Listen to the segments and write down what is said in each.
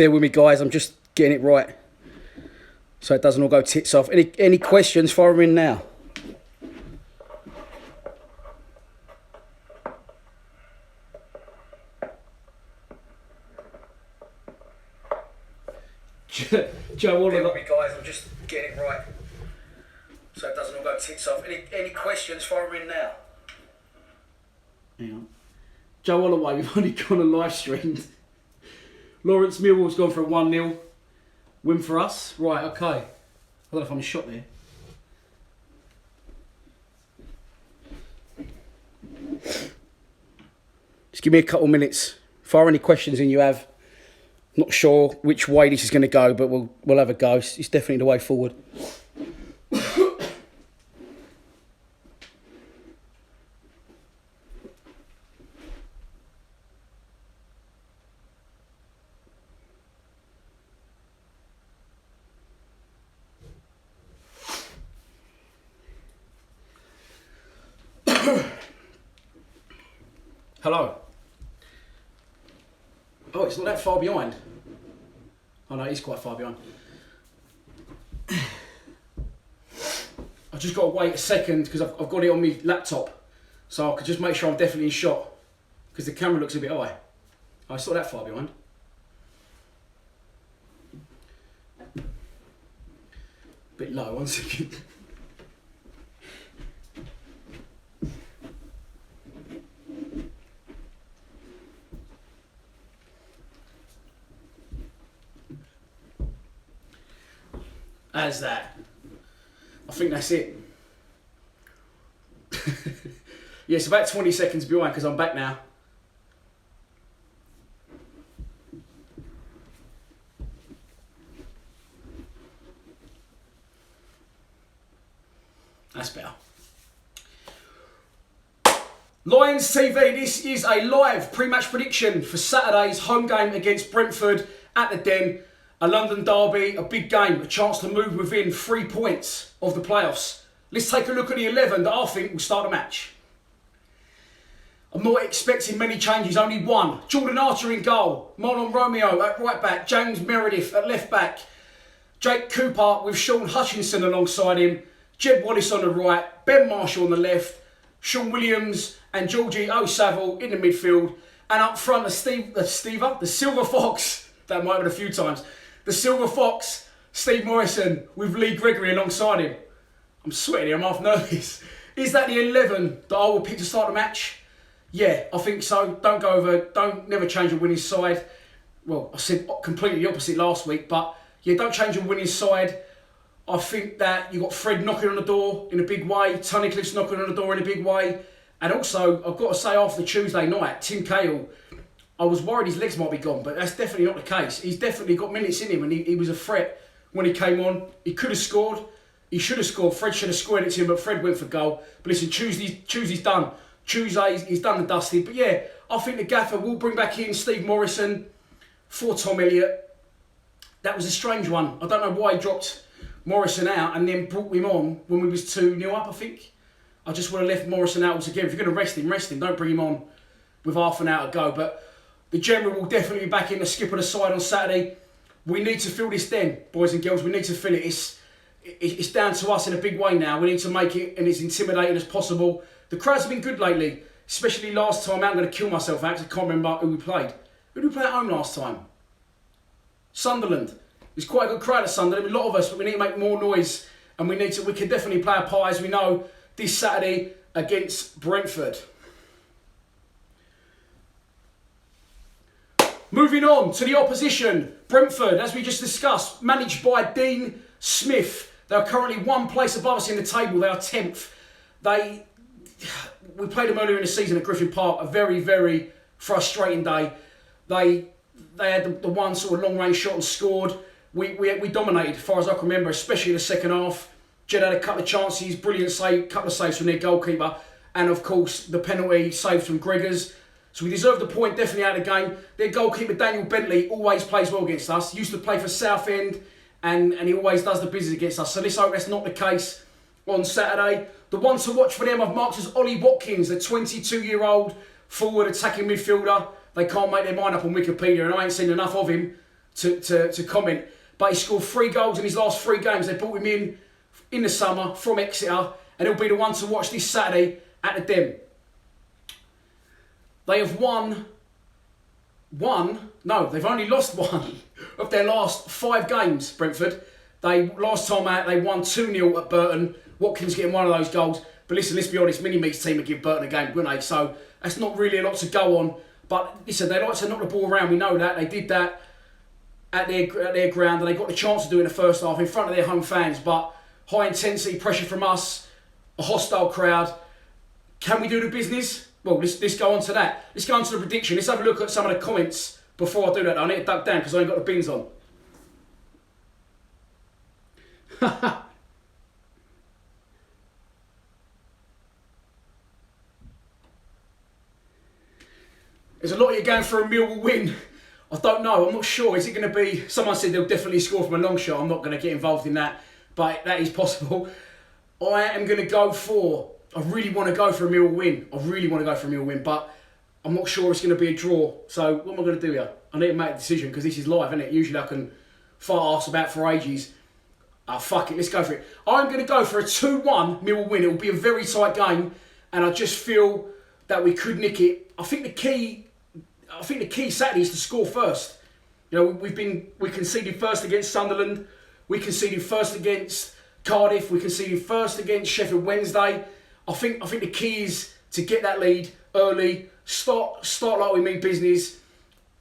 bear with me, guys. I'm just getting it right so it doesn't all go tits off. Any questions? Fire them in now. Joe, all bear with me, guys. I'm just getting it right so it doesn't all go tits off. Any questions? Fire them in now. Hang on. Joe Holloway, we've only gone a live stream. Lawrence Millwall's gone for a 1-0 win for us. Right, okay. I don't know if I'm shot there. Just give me a couple minutes. Fire any questions in you have. Not sure which way this is going to go, but we'll have a go. It's definitely the way forward. Hello. Oh, it's not that far behind. Oh no, it is quite far behind. I've just got to wait a second because I've got it on my laptop, so I could just make sure I'm definitely in shot because the camera looks a bit high. Oh, it's not that far behind. Bit low, 1 second. As that. I think that's it. Yeah, it's about 20 seconds behind because I'm back now. That's better. Lions TV, this is a live pre-match prediction for Saturday's home game against Brentford at the Den. A London derby, a big game, a chance to move within 3 points of the playoffs. Let's take a look at the 11 that I think will start the match. I'm not expecting many changes, only one. Jordan Archer in goal, Marlon Romeo at right back, James Meredith at left back, Jake Cooper with Sean Hutchinson alongside him, Jed Wallace on the right, Ben Marshall on the left, Sean Williams and Georgie O'Saville in the midfield, and up front the Silver Fox, that might have been a few times, the Silver Fox, Steve Morrison with Lee Gregory alongside him. I'm sweating here, I'm half nervous. Is that the 11 that I will pick to start the match? Yeah, I think so. Don't never change your winning side. Well, I said completely the opposite last week, but yeah, don't change your winning side. I think that you've got Fred knocking on the door in a big way, Tony Cliff's knocking on the door in a big way, and also, I've got to say, after Tuesday night, Tim Cahill, I was worried his legs might be gone, but that's definitely not the case. He's definitely got minutes in him, and he was a threat when he came on. He could have scored. He should have scored. Fred should have scored it to him, but Fred went for goal. But listen, Tuesday's done. Tuesday, he's done the dusty. But yeah, I think the gaffer will bring back in Steve Morrison for Tom Elliott. That was a strange one. I don't know why he dropped Morrison out and then brought him on when we was 2-0 up, I think. I just would have left Morrison out altogether. If you're going to rest him. Don't bring him on with half an hour to go. But the General will definitely be back in the skip of the side on Saturday. We need to fill this den, boys and girls. We need to fill it. It's down to us in a big way now. We need to make it and as intimidating as possible. The crowds have been good lately, especially last time out. I'm going to kill myself out because I can't remember who we played. Who did we play at home last time? Sunderland. There's quite a good crowd at Sunderland. A lot of us, but we need to make more noise, and we can definitely play a part, as we know, this Saturday against Brentford. Moving on to the opposition, Brentford, as we just discussed, managed by Dean Smith. They are currently one place above us in the table. They are 10th. We played them earlier in the season at Griffin Park. A very, very frustrating day. They had the one sort of long range shot and scored. We dominated, as far as I can remember, especially in the second half. Jed had a couple of chances, brilliant save, couple of saves from their goalkeeper, and of course the penalty saved from Gregors. So we deserved the point, definitely out of the game. Their goalkeeper Daniel Bentley always plays well against us. He used to play for Southend, and he always does the business against us. So let's hope that's not the case on Saturday. The one to watch for them I've marked as Ollie Watkins, the 22-year-old forward attacking midfielder. They can't make their mind up on Wikipedia, and I ain't seen enough of him to comment. But he scored 3 goals in his last 3 games. They brought him in the summer from Exeter, and he'll be the one to watch this Saturday at the Den. They have they've only lost 1 of their last 5 games, Brentford. Last time out, they won 2-0 at Burton. Watkins getting 1 of those goals. But listen, let's be honest, Mini-Me's team would give Burton a game, wouldn't they? So that's not really a lot to go on. But listen, they like to knock the ball around. We know that. They did that at their ground, and they got the chance to do it in the first half in front of their home fans. But high intensity pressure from us, a hostile crowd. Can we do the business? Well, let's go on to that. Let's go on to the prediction. Let's have a look at some of the comments before I do that. I need to duck down because I ain't got the bins on. There's a lot of you going for a Millwall win. I don't know. I'm not sure. Is it going to be... Someone said they'll definitely score from a long shot. I'm not going to get involved in that. But that is possible. I am going to go for... I really want to go for a Millwall win. But I'm not sure it's going to be a draw. So what am I going to do here? I need to make a decision because this is live, isn't it? Usually I can fart ass about for ages. Fuck it. Let's go for it. I'm going to go for a 2-1 Millwall win. It will be a very tight game. And I just feel that we could nick it. I think the key Saturday is to score first. You know, we conceded first against Sunderland, we conceded first against Cardiff, we conceded first against Sheffield Wednesday. I think the key is to get that lead early, start like we mean business.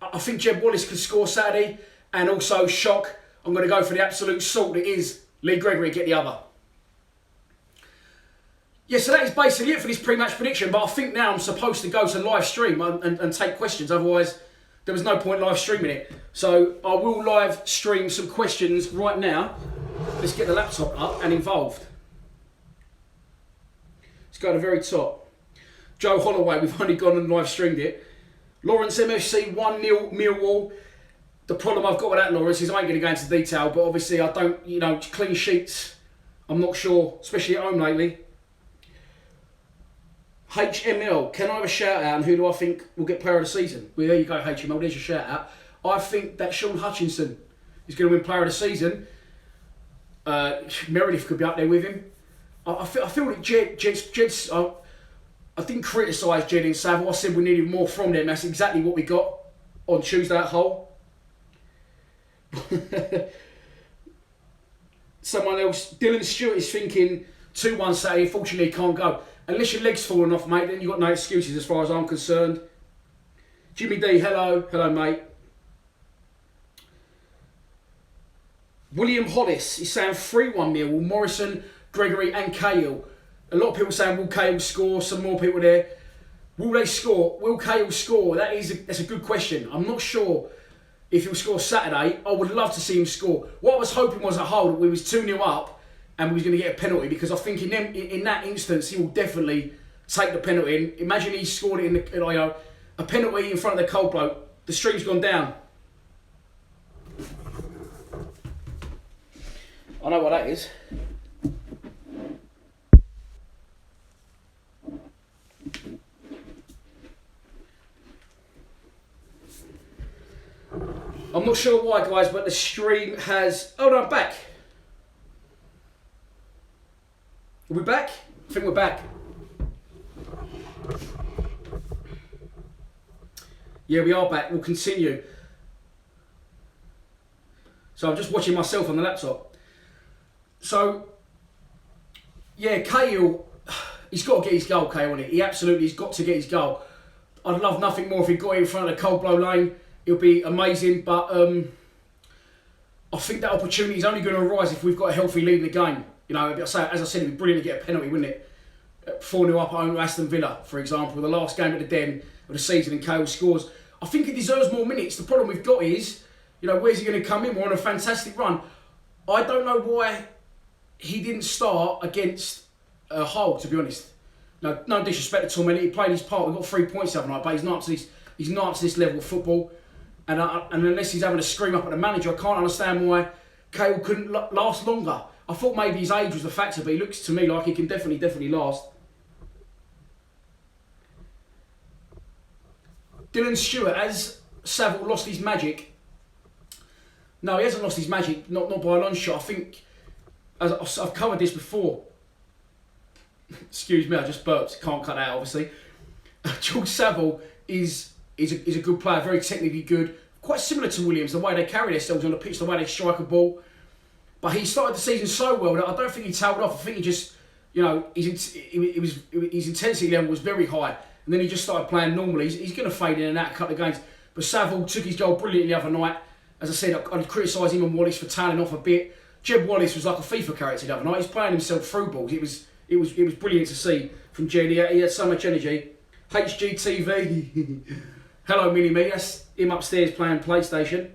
I think Jeb Wallace could score Saturday, and also shock. I'm going to go for the absolute salt that is Lee Gregory get the other. Yeah, so that is basically it for this pre-match prediction, but I think now I'm supposed to go to live stream and take questions, otherwise there was no point live streaming it. So I will live stream some questions right now. Let's get the laptop up and involved. Let's go to the very top. Joe Holloway, we've only gone and live streamed it. Lawrence MFC 1-0 Millwall. The problem I've got with that, Lawrence, is I ain't going to go into detail, but obviously I don't, clean sheets, I'm not sure, especially at home lately. HML, can I have a shout out and who do I think will get player of the season? Well, there you go, HML, there's your shout out. I think that Sean Hutchinson is going to win player of the season. Meredith could be up there with him. I feel that Jed's I didn't criticise Jed and Savile. I said we needed more from them. That's exactly what we got on Tuesday at Hull. Someone else, Dylan Stewart is thinking 2-1 Saturday, fortunately he can't go. Unless your leg's falling off, mate, then you've got no excuses as far as I'm concerned. Jimmy D, hello. Hello, mate. William Hollis is saying 3-1 Millwall. Morrison, Gregory and Cahill. A lot of people saying, will Cahill score? Some more people there. Will they score? Will Cahill score? That's a good question. I'm not sure if he'll score Saturday. I would love to see him score. What I was hoping was at Hull, we was 2-0 up and we was going to get a penalty, because I think in that instance he will definitely take the penalty. Imagine he scored it in a penalty in front of the cold bloke. The stream's gone down. I know what that is. I'm not sure why, guys, but the stream has... Oh, no, I'm back. Are we back? I think we're back. Yeah, we are back. We'll continue. So I'm just watching myself on the laptop. So, yeah, Cahill, he's got to get his goal, Cahill, hasn't he? He absolutely has got to get his goal. I'd love nothing more if he got in front of the cold blow lane. It'll be amazing, but I think that opportunity is only going to arise if we've got a healthy lead in the game. You know, as I said, it'd be brilliant to get a penalty, wouldn't it? 4-0 up at home to Aston Villa, for example, the last game at the Den of the season, and Cahill scores. I think he deserves more minutes. The problem we've got is, where's he going to come in? We're on a fantastic run. I don't know why he didn't start against Hull, to be honest. No disrespect to Tormented. He played his part. We got 3 points the other night, but he's not up to this level of football. And unless he's having to scream up at the manager, I can't understand why Cahill couldn't last longer. I thought maybe his age was a factor, but he looks to me like he can definitely last. Dylan Stewart, as Savile lost his magic, No, he hasn't lost his magic, not by a long shot. I think, as I've covered this before. Excuse me, I just burped. Can't cut that out, obviously. George Saville is a good player, very technically good. Quite similar to Williams, the way they carry themselves on the pitch, the way they strike a ball. But he started the season so well that I don't think he tailed off. I think he just, his intensity level was very high. And then he just started playing normally. He's going to fade in and out a couple of games. But Saville took his goal brilliantly the other night. As I said, I'd criticise him and Wallace for tailing off a bit. Jed Wallace was like a FIFA character the other night. He's playing himself through balls. It was brilliant to see from Jed. He had so much energy. HGTV. Hello, Mini-Me. That's him upstairs playing PlayStation.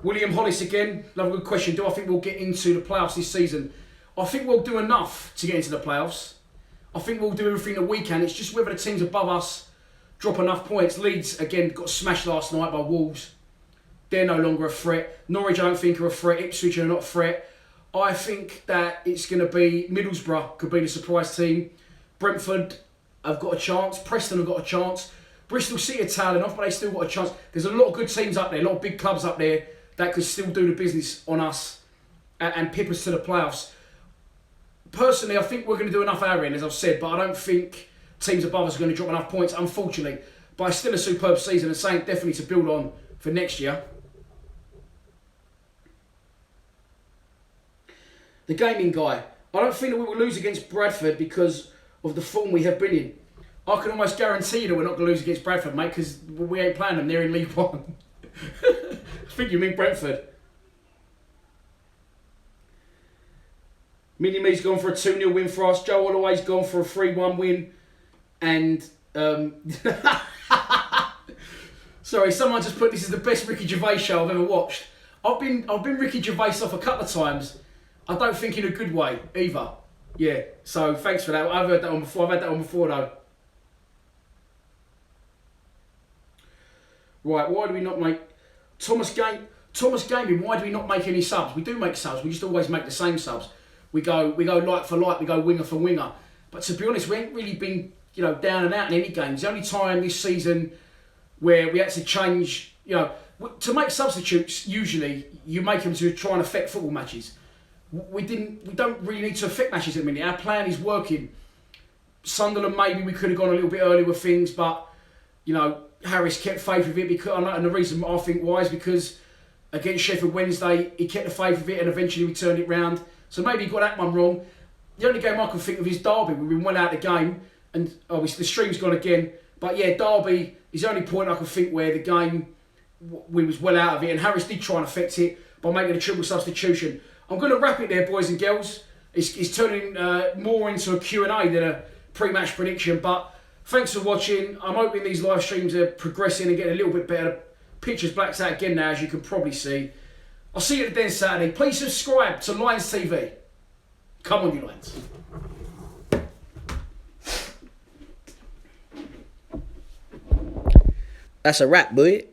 William Hollis again. Another good question. Do I think we'll get into the playoffs this season? I think we'll do enough to get into the playoffs. I think we'll do everything that we can. It's just whether the teams above us drop enough points. Leeds, again, got smashed last night by Wolves. They're no longer a threat. Norwich, I don't think, are a threat. Ipswich are not a threat. I think that it's going to be Middlesbrough could be the surprise team. Brentford have got a chance. Preston have got a chance. Bristol City are tailing off, but they still got a chance. There's a lot of good teams up there, a lot of big clubs up there that could still do the business on us and pip us to the playoffs. Personally, I think we're going to do enough our end, as I've said, but I don't think teams above us are going to drop enough points, unfortunately. But it's still a superb season and something definitely to build on for next year. The gaming guy. I don't think that we will lose against Bradford because of the form we have been in. I can almost guarantee you that we're not going to lose against Bradford, mate, because we ain't playing them. They're in League One. I think you mean Brentford. Mini-Me's gone for a 2-0 win for us. Joe Holloway's gone for a 3-1 win. And, sorry, someone just put this is the best Ricky Gervais show I've ever watched. I've been Ricky Gervais off a couple of times. I don't think in a good way, either. Yeah, so thanks for that. I've heard that one before. I've had that one before, though. Right, why do we not make... Thomas Gaming, why do we not make any subs? We do make subs. We just always make the same subs. We go like for like, we go winger for winger. But to be honest, we ain't really been, down and out in any games. The only time this season where we had to change, to make substitutes, usually you make them to try and affect football matches. We don't really need to affect matches at the minute. Our plan is working. Sunderland, maybe we could have gone a little bit earlier with things, but, Harris kept faith with it, and the reason I think why is because against Sheffield Wednesday, he kept the faith with it and eventually we turned it round. So maybe he got that one wrong. The only game I can think of is Derby. We've been well out of the game, and the stream's gone again. But yeah, Derby is the only point I can think where the game we was well out of it, and Harris did try and affect it by making a triple substitution. I'm going to wrap it there, boys and girls. It's turning more into a Q&A than a pre-match prediction. But thanks for watching. I'm hoping these live streams are progressing and getting a little bit better. Pictures black's out again now, as you can probably see. I'll see you at the Den Saturday. Please subscribe to Lions TV. Come on, you Lions. That's a wrap, boy.